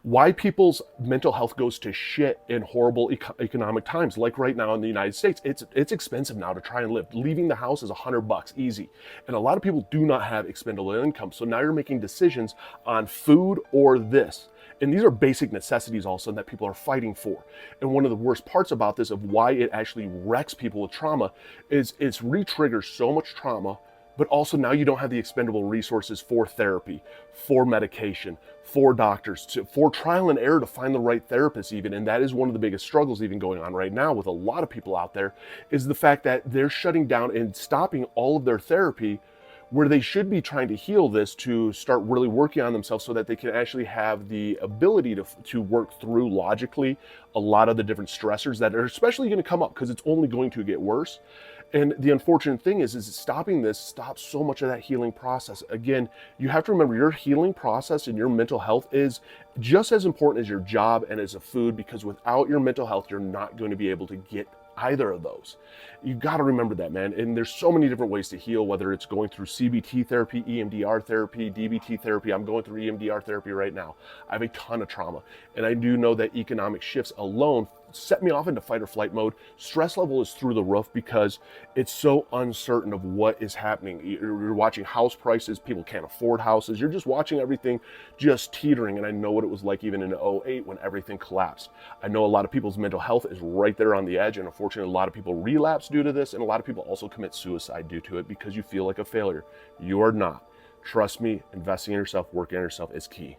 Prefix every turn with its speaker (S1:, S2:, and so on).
S1: why people's mental health goes to shit in horrible economic times, like right now in the United States. It's expensive now to try and live. Leaving the house is $100 easy, and a lot of people do not have expendable income. So now you're making decisions on food or this. And these are basic necessities also that people are fighting for. And one of the worst parts about this, of why it actually wrecks people with trauma, is it's re-triggers so much trauma, but also now you don't have the expendable resources for therapy, for medication, for doctors, for trial and error to find the right therapist even. And that is one of the biggest struggles even going on right now with a lot of people out there, is the fact that they're shutting down and stopping all of their therapy, where they should be trying to heal this to start really working on themselves so that they can actually have the ability to work through logically a lot of the different stressors that are especially going to come up, because it's only going to get worse. And the unfortunate thing is stopping this stops so much of that healing process. Again, you have to remember, your healing process and your mental health is just as important as your job and as a food, because without your mental health, you're not going to be able to get either of those. You got to remember that, man. And there's so many different ways to heal, whether it's going through CBT therapy, EMDR therapy, DBT therapy. I'm going through EMDR therapy right now. I have a ton of trauma, and I do know that economic shifts alone set me off into fight or flight mode. Stress level is through the roof because it's so uncertain of what is happening. You're watching house prices. People can't afford houses. You're just watching everything just teetering. And I know what it was like even in '08 when everything collapsed. I know a lot of people's mental health is right there on the edge. And unfortunately, a lot of people relapse due to this. And a lot of people also commit suicide due to it, because you feel like a failure. You are not. Trust me, investing in yourself, working on yourself is key.